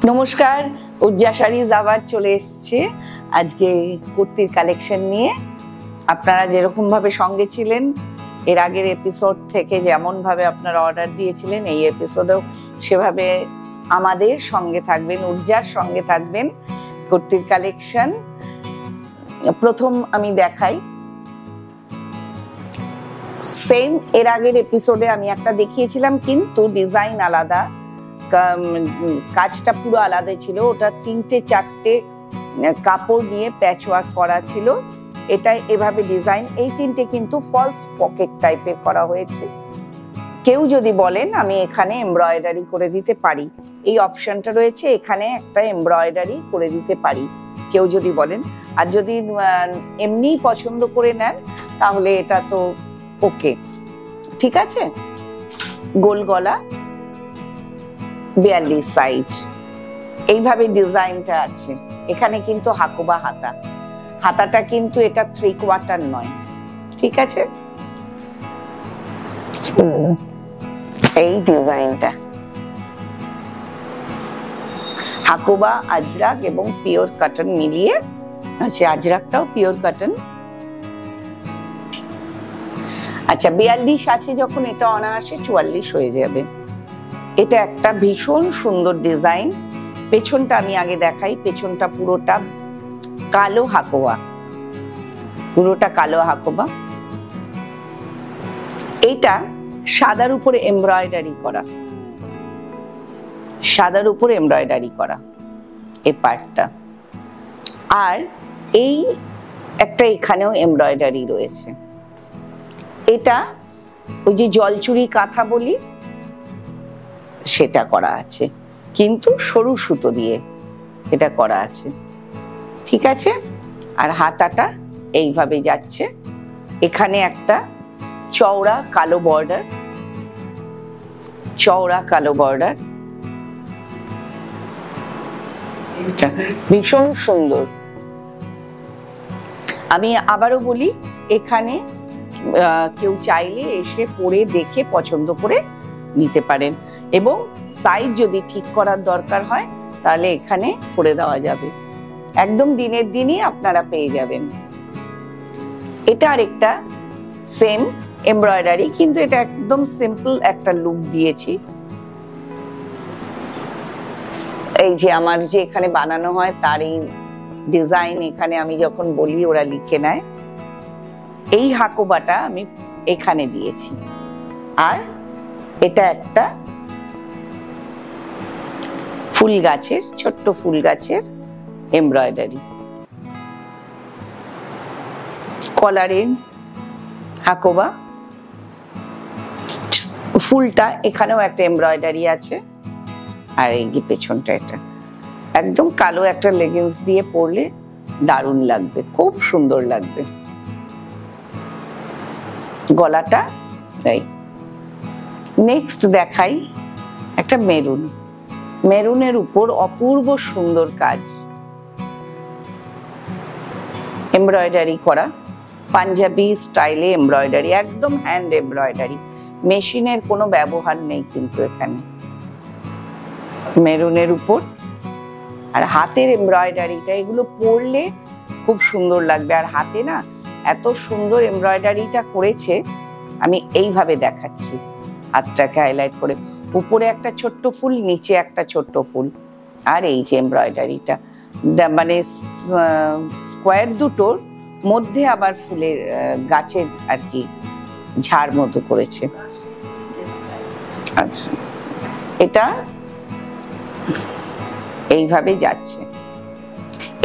নমস্কার, উজ্জা শাড়িজ আবার চলে এসছে আজকে কুর্তির কালেকশন নিয়ে। আপনারা যেরকম ভাবে সঙ্গে ছিলেন এর আগের এপিসোড থেকে, যেমন ভাবে আপনারা অর্ডার দিয়েছিলেন, এই এপিসোডেও সেভাবে আমাদের সঙ্গে থাকবেন, উজ্জার সঙ্গে থাকবেন। কুর্তির কালেকশন প্রথম আমি দেখাই, সেম এর আগের এপিসোডে আমি একটা দেখিয়েছিলাম কিন্তু ডিজাইন আলাদা, কাজটা পুরো আলাদা ছিল। ওটা তিনটে চারটে কাপড় নিয়ে প্যাচ ওয়ার্ক করা ছিল, এটা এভাবে ডিজাইন। এই তিনটে কিন্তু ফলস পকেট টাইপের করা হয়েছে। কেউ যদি বলেন আমি এখানে এমব্রয়ডারি করে দিতে পারি, এই অপশনটা রয়েছে, এখানে একটা এমব্রয়ডারি করে দিতে পারি কেউ যদি বলেন। আর যদি এমনিই পছন্দ করে নেন তাহলে এটা তো ওকে, ঠিক আছে। গোল গলা, 42 সাইজ, এইভাবে ডিজাইনটা আছে। এখানে কিন্তু হাকোবা হাতা, হাতাটা কিন্তু এটা 3/4 নয়, ঠিক আছে। এই ডিজাইনটা হাকোবা, আজরাক এবং পিওর কটন মিলিয়ে আছে। আজরাকটাও পিওর কটন। আচ্ছা, 42 আছে যখন, এটা অনায়াসে 44 হয়ে যাবে। এটা একটা ভীষণ সুন্দর ডিজাইন। পেছনটা আমি আগে দেখাই, পেছনটা পুরোটা কালো হাকোবা, পুরোটা কালো হাকোবা। এইটা সাদার উপরে এমব্রয়ডারি করা, সাদার উপরে এমব্রয়ডারি করা এই পার্টটা। আর এই একটা এখানেও এমব্রয়ডারি রয়েছে। এটা ওই যে জলচুরি কাঁথা বলি সেটা করা আছে, কিন্তু সরু সুতো দিয়ে এটা করা আছে, ঠিক আছে। আর হাতাটা এইভাবে যাচ্ছে। এখানে একটা চওড়া কালো বর্ডার, চওড়া কালো বর্ডার, ভীষণ সুন্দর। আমি আবারও বলি, এখানে কেউ চাইলে এসে পরে দেখে পছন্দ করে নিতে পারেন, এবং সাইজ যদি ঠিক করার দরকার হয় তাহলে এখানে করে দেওয়া যাবে। একদম দিনের দিনই আপনারা পেয়ে যাবেন। এটা আরেকটা সেম এমব্রয়ডারি, কিন্তু এটা একদম সিম্পল একটা লুক দিয়েছি। এই যে আমার যে এখানে বানানো হয় তার এই ডিজাইন এখানে আমি যখন বলি ওরা লিখে নেয়। এই হাকোবাটা আমি এখানে দিয়েছি। আর এটা একটা ফুল গাছের, ছোট্ট ফুল গাছের এমব্রয়ডারি। কলারে হাকোবা, ফুলটা এখানেও একটা এমব্রয়ডারি আছে। আর এই যে পেছনটা, এটা একদম কালো একটা লেগিংস দিয়ে পরলে দারুণ লাগবে, খুব সুন্দর লাগবে। গলাটা তাই। নেক্সট দেখাই একটা মেরুন, মেরুনের উপর অপূর্ব সুন্দর কাজ, এমব্রয়ডারি করা, পাঞ্জাবি স্টাইলে এমব্রয়ডারি, একদম হ্যান্ড এমব্রয়ডারি, মেশিনের কোনো ব্যবহার নেই কিন্তু এখানে। মেরুনের উপর আর হাতের এমব্রয়ডারিটা, এগুলো পরলে খুব সুন্দর লাগবে। আর হাতে না এত সুন্দর এমব্রয়ডারিটা করেছে, আমি এইভাবে দেখাচ্ছি হাতটাকে হাইলাইট করে। উপরে একটা ছোট্ট ফুল, নিচে একটা ছোট্ট ফুল। আর এই যে এমব্রয়ডারিটা মানে স্কোয়ার দুটোর মধ্যে আবার ফুলের গাছের আর কি ঝাড় মতো করেছে। আচ্ছা, এটা এইভাবে যাচ্ছে।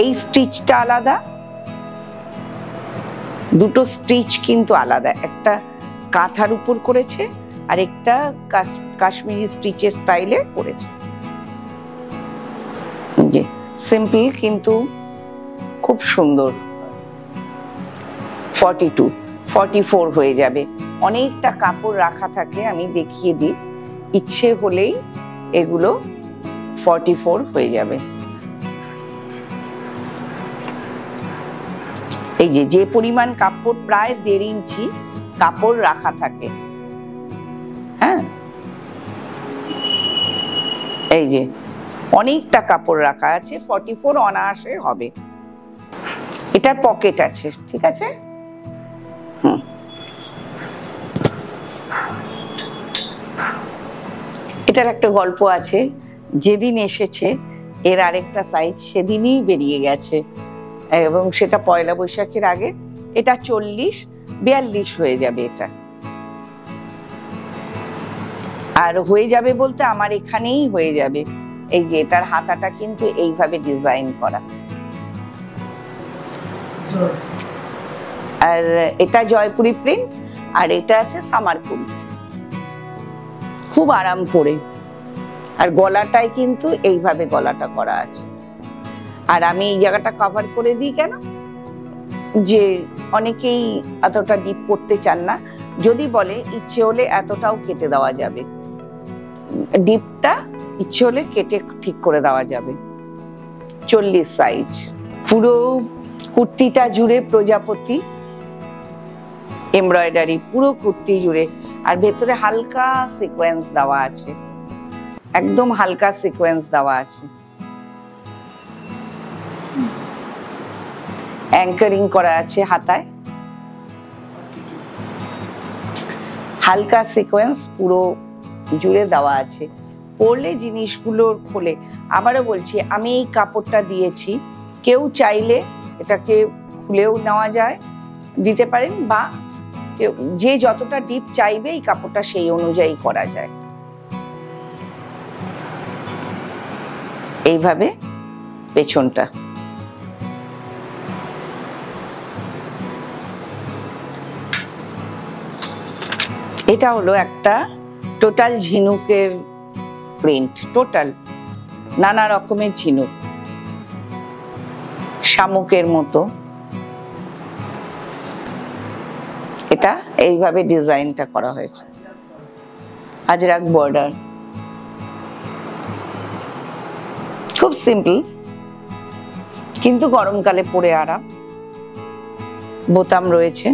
এই স্টিচটা আলাদা, দুটো স্টিচ কিন্তু আলাদা, একটা কাঁথার উপর করেছে আর একটা কাশ্মীরি স্টিচের স্টাইলে করেছে। যে সিম্পল কিন্তু খুব সুন্দর। 42, 44 হয়ে যাবে। অনেকটা কাপড় রাখা থাকে, আমি দেখিয়ে দিই, ইচ্ছে হলেই এগুলো 44 হয়ে যাবে। এই যে পরিমাণ কাপড়, প্রায় 1.5 ইঞ্চি কাপড় রাখা থাকে। হ্যাঁ, এই যে অনেকটা কাপড় রাখা আছে, 44 অনায়াসে হবে। এটার পকেট আছে, ঠিক আছে। এটার একটা গল্প আছে, যেদিন এসেছে এর আরেকটা সাইজ সেদিনই বেরিয়ে গেছে, এবং সেটা পয়লা বৈশাখের আগে। এটা 40-42 হয়ে যাবে এটা, আর হয়ে যাবে বলতে আমার এখানেই হয়ে যাবে। এই যে এটার হাতাটা কিন্তু এইভাবে ডিজাইন করা, আর এটা জয়পুরি প্রিন্ট, আর এটা আছে সামারপুরি। খুব আরাম করে, আর গলাটায় কিন্তু এইভাবে গলাটা করা আছে। আর আমি এই জায়গাটা কভার করে দিই কেন, যে অনেকেই এতটা ডিপ করতে চান না, যদি বলে ইচ্ছে হলে এতটাও কেটে দেওয়া যাবে, ডিপটা ইচ্ছে হলে কেটে ঠিক করে দেওয়া যাবে। 40 সাইজ। পুরো কুর্তিটা জুড়ে প্রজাপতি এমব্রয়ডারি, পুরো কুর্তি জুড়ে, আর ভেতরে হালকা সিকোয়েন্স দেওয়া আছে, একদম হালকা সিকোয়েন্স দেওয়া আছে। অ্যাঙ্কারিং করা আছে হাতায়, হালকা সিকোয়েন্স পুরো জুড়ে দেওয়া আছে। পরলে জিনিসগুলো খোলে। আবারও বলছি, আমি এই কাপড়টা দিয়েছি, কেউ চাইলে এটাকে খুলেও নেওয়া যায়, দিতে পারেন, বা কেউ যে যতটা ডিপ চাইবে এই কাপড়টা সেই অনুযায়ী করা যায়। এইভাবে পেছনটা। এটা হলো একটা টোটাল ঝিনুকের প্রিন্ট, টোটাল নানা রকমের ঝিনুক, শামুকের মতো। এটা এইভাবে ডিজাইনটা করা হয়েছে, আজরাক বর্ডার, খুব সিম্পল, কিন্তু গরমকালে পরে আরাম। বোতাম রয়েছে,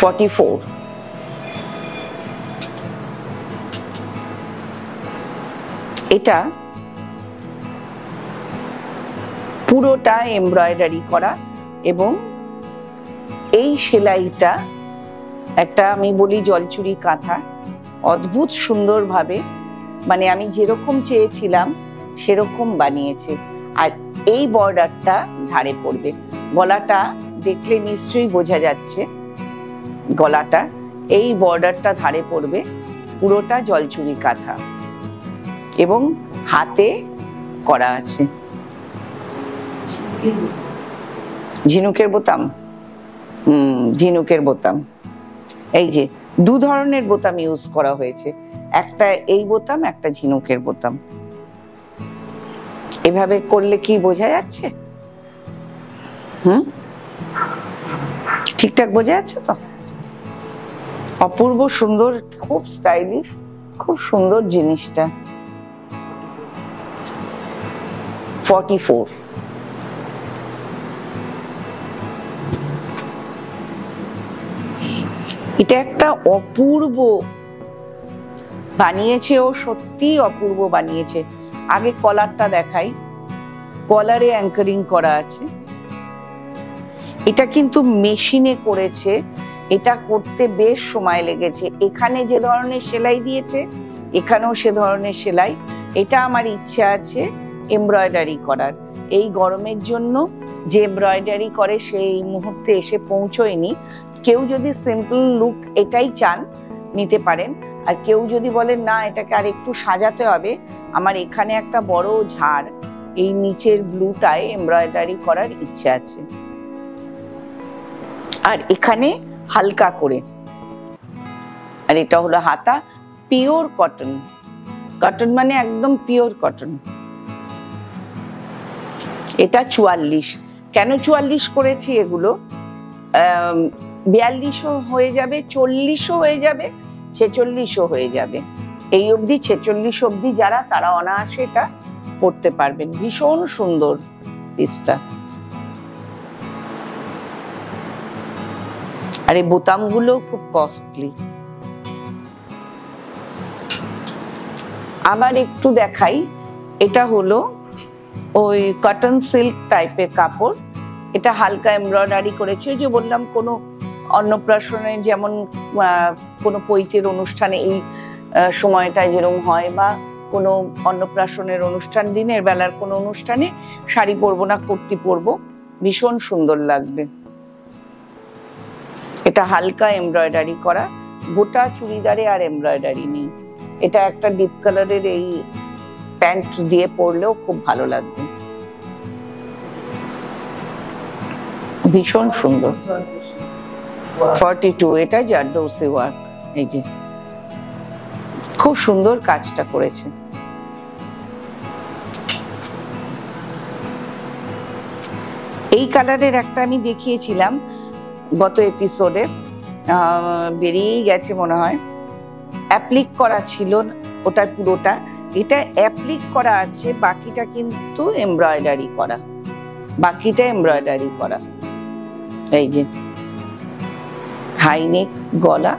44। এটা পুরোটা এমব্রয়ডারি করা, এবং এই সেলাইটা একটা আমি বলি জলচুরি কাঁথা, অদ্ভুত সুন্দরভাবে, মানে আমি যেরকম চেয়েছিলাম সেরকম বানিয়েছে। আর এই বর্ডারটা ধারে পড়বে, গলাটা দেখলে নিশ্চয়ই বোঝা যাচ্ছে, গলাটা এই বর্ডারটা ধারে পড়বে, পুরোটা জলচুরি কাঁথা, এবং হাতে করা আছে ঝিনুকের বোতাম। ঝিনুকের বোতাম, এই যে দু ধরনের বোতাম ইউজ করা হয়েছে, একটা এই বোতাম, একটা ঝিনুকের বোতাম। এভাবে করলে কি বোঝা যাচ্ছে? ঠিকঠাক বোঝা যাচ্ছে তো? অপূর্ব সুন্দর, খুব স্টাইলিশ, খুব সুন্দর জিনিসটা। 44। এটা একটা অপূর্ব বানিয়েছে, ও সত্যি অপূর্ব বানিয়েছে। আগে কলারটা দেখাই, কলারে অ্যাঙ্কারিং করা আছে। এটা কিন্তু মেশিনে করেছে, এটা করতে বেশ সময় লেগেছে। এখানে যে ধরনের সেলাই দিয়েছে এখানেও সে ধরনের সেলাই। এটা আমার ইচ্ছে আছে এমব্রয়ডারি করার, এই গরমের জন্য যে এমব্রয়ডারি করে সেই মুহূর্তে এসে পৌঁছয়নি। কেউ যদি সিম্পল লুক এটাই চান নিতে পারেন, আর কেউ যদি বলেন না এটাকে আর একটু সাজাতে হবে, আমার এখানে একটা বড় ঝাড় এই নিচের ব্লুটায় এমব্রয়ডারি করার ইচ্ছে আছে, আর এখানে হালকা করে। আর এটা হলো হাতা, পিওর কটন, কটন মানে একদম পিওর কটন। এটা 44। কেন 44 করেছি? এগুলো 42ও হয়ে যাবে, 40ও হয়ে যাবে, 46ও হয়ে যাবে। এই অবধি 46 অবধি যারা, তারা অনায়াসে এটা পড়তে পারবেন। ভীষণ সুন্দর পিসটা। আর এই বোতামগুলো খুব কস্টলি। আবার একটু দেখাই, এটা হলো ওই কটন সিল্ক টাইপের কাপড়। এটা হালকা এমব্রয়ডারি করেছে, যে বললাম কোনো অন্নপ্রাশনে যেমন কোনো পৈতের অনুষ্ঠানে এই সময়টায় যেরকম হয়, বা কোনো অন্নপ্রাশনের অনুষ্ঠান, দিনের বেলার কোনো অনুষ্ঠানে শাড়ি পরবো না, কুর্তি পরবো, ভীষণ সুন্দর লাগবে। এটা হালকা এমব্রয়ডারি করা, গোটা চুড়িদারে আর এমব্রয়ডারি নেই। এটা একটা ডিপ কালারের এই প্যান্ট দিয়ে পরলেও খুব ভালো লাগবে, ভীষণ সুন্দর। 42, এটা জারদৌসি ওয়ার্ক, এই যে খুব সুন্দর কাজটা করেছে। এই কালারের একটা আমি দেখিয়েছিলাম গত এপিসোডে, বেরিয়েই গেছে মনে হয়, অ্যাপ্লিক করা ছিল ওটা পুরোটা। এটা অ্যাপ্লিক করা আছে, বাকিটা কিন্তু এমব্রয়ডারি করা, বাকিটা এমব্রয়ডারি করা। এই যে হাই নেক গলা,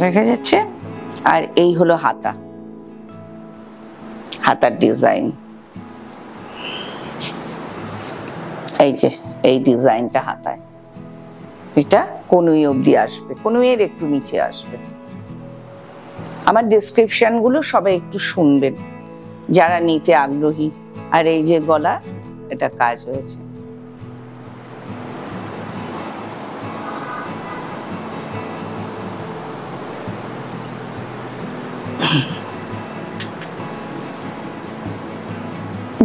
দেখা যাচ্ছে। আর এই হলো হাতা, হাতার ডিজাইন, এই যে এই ডিজাইনটা হাতায়, এটা কনুই অবধি আসবে, কনুইয়ের একটু নিচে আসবে। আমার ডেসক্রিপশন গুলো সবাই একটু শুনবেন যারা নিতে আগ্রহী। আর এই যে গলা, এটা কাজ হয়েছে।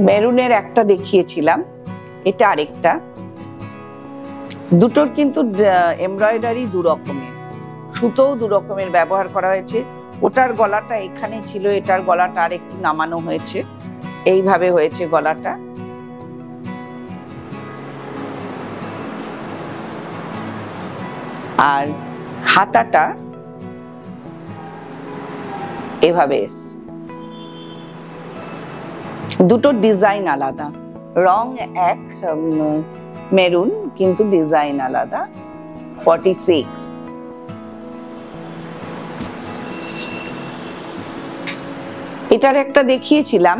মেরুনের একটা দেখিয়েছিলাম, এটা আরেকটা। দুটোর কিন্তু এমব্রয়ডারি দু রকমের, সুতোও দু রকমের ব্যবহার করা হয়েছে। ওটার গলাটা এখানে ছিল, এটার গলাটা আর একটু নামানো হয়েছে, এইভাবে হয়েছে গলাটা। আর হাতাটা এভাবে এসছে। দুটো ডিজাইন আলাদা, রং এক মেরুন, কিন্তু ডিজাইন আলাদা। 46। এটার একটা দেখিয়েছিলাম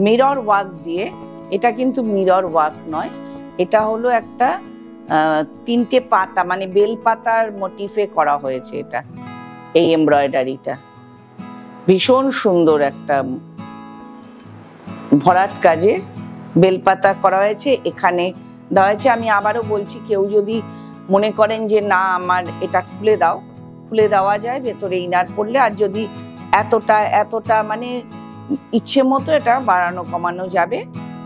মিরর ওয়ার্ক দিয়ে, এটা কিন্তু মিরর ওয়ার্ক নয়, এটা হলো একটা 3টে পাতা, মানে বেল পাতার মোটিফে করা হয়েছে এটা, এই এমব্রয়ডারিটা ভীষণ সুন্দর। একটা ভরাট কাজের বেলপাতা করা হয়েছে, এখানে দেওয়া হয়েছে। আমি আবারও বলছি, কেউ যদি মনে করেন যে না আমার এটা খুলে দাও, খুলে দেওয়া যায় ভেতরে ইনার পড়লে। আর যদি এতটা এতটা মানে ইচ্ছে মতো এটা বাড়ানো কমানো যাবে।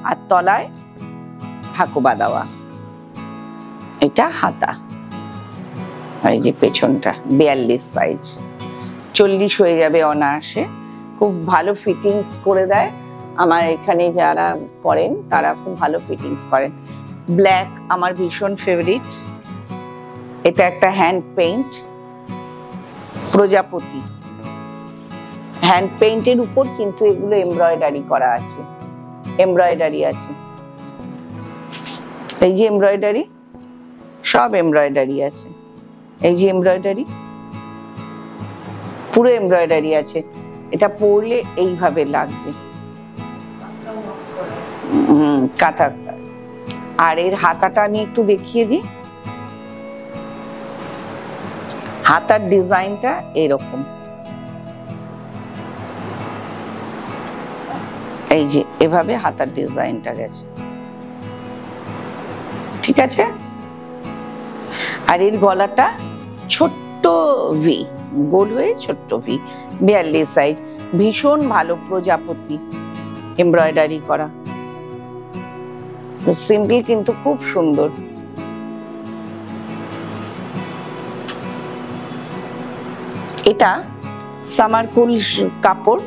আর তলায় হাকুবা দেওয়া, এটা হাতা। এই যে পেছনটা 42 সাইজ, 40 হয়ে যাবে অনায়াসে। খুব ভালো ফিটিংস করে দেয়। আমার এখানে যারা করেন তারা খুব ভালো ফিটিংস করেন। ব্ল্যাক আমার ভীষণ ফেভারিট। এটা একটা হ্যান্ড পেইন্ট, প্রজাপতি হ্যান্ড পেইন্টের উপর কিন্তু এগুলো এমব্রয়ডারি করা আছে, এমব্রয়ডারি আছে। এই যে এমব্রয়ডারি, সব এমব্রয়ডারি আছে। এই যে এমব্রয়ডারি, পুরো এমব্রয়ডারি আছে। এটা পরলে এইভাবে লাগবে, কাঁথা। আর এর হাতাটা আমি একটু দেখিয়ে দিই। হাতার ডিজাইনটা এরকম, এই যে এভাবে হাতার ডিজাইনটা গেছে, ঠিক আছে। আর এর গলাটা ছোট্ট ভি, গোল হয়ে ছোট্ট ভি, 42 সাইজ। ভীষণ ভালো প্রজাপতি এমব্রয়ডারি করা, সিম্পল কিন্তু খুব সুন্দর। এটা সামারকুল কাপড়,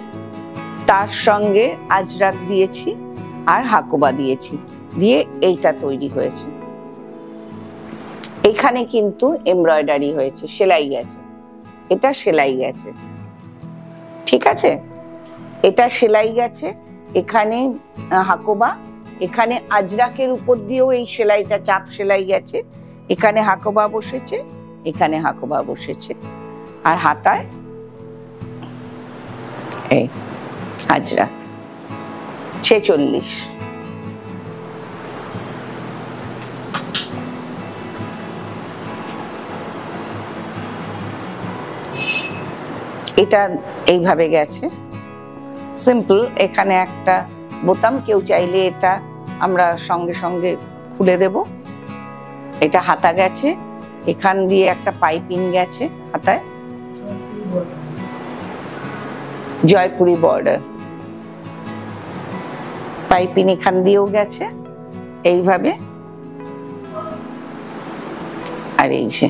তার সঙ্গে আজরাক দিয়েছি আর হাকুবা দিয়েছি, দিয়ে এইটা তৈরি হয়েছে। এখানে কিন্তু এমব্রয়ডারি হয়েছে, সেলাই গেছে, এটা সেলাই গেছে, ঠিক আছে। এটা সেলাই গেছে, এখানে হাকুবা, এখানে আজরাকের উপর দিয়েও এই সেলাইটা চাপ সেলাই গেছে, এখানে হাকোবা বসেছে, এখানে হাকোবা বসেছে, আর হাতায় এই হাজরা 46। এটা এইভাবে গেছে সিম্পল। এখানে একটা বোতাম, কেউ চাইলে এটা আমরা সঙ্গে সঙ্গে খুলে দেব। এটা হাতা গেছে, এখান দিয়ে একটা পাইপিং গেছে হাতায়, জয়পুরি বর্ডার পাইপিং এখান দিয়েও গেছে এইভাবে। আর এই যে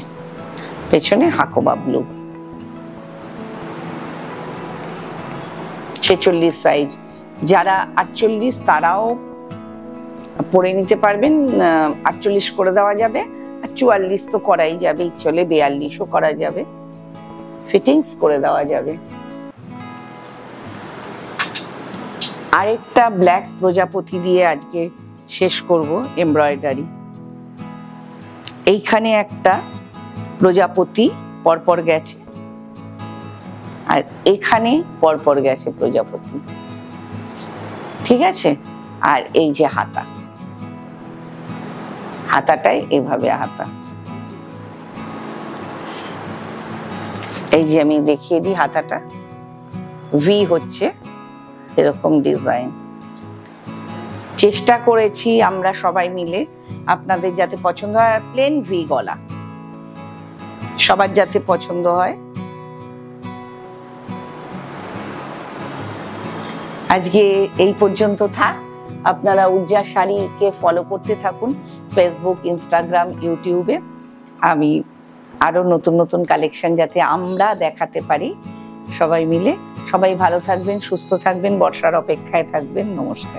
পেছনে হাকোবা ব্লু 46 সাইজ। যারা 48 তারাও পরে নিতে পারবেন, 48 করে দেওয়া যাবে, আর 44 তো করাই যাবে, চলে 42ও করা যাবে, ফিটিংস করে দেওয়া যাবে। আরেকটা ব্ল্যাক প্রজাপতি দিয়ে আজকে শেষ করব এমব্রয়ডারি। এইখানে একটা প্রজাপতি পরপর গেছে, আর এখানে পরপর গেছে প্রজাপতি, ঠিক আছে। আর এই যে হাতা, হাতাটাই এভাবে হাতা, এই যে আমি দেখিয়ে দিই হাতাটা ভি হচ্ছে, এরকম ডিজাইন। চেষ্টা করেছি আমরা সবাই মিলে আপনাদের যাতে পছন্দ হয়, আর প্লেন ভি গলা সবার যাতে পছন্দ হয়। আজকে এই পর্যন্ত থাক। আপনারা উর্জা শাড়িকে ফলো করতে থাকুন ফেসবুক, ইনস্টাগ্রাম, ইউটিউবে। আমি আরো নতুন নতুন কালেকশন যাতে আমরা দেখাতে পারি সবাই মিলে। সবাই ভালো থাকবেন, সুস্থ থাকবেন, বর্ষার অপেক্ষায় থাকবেন। নমস্কার।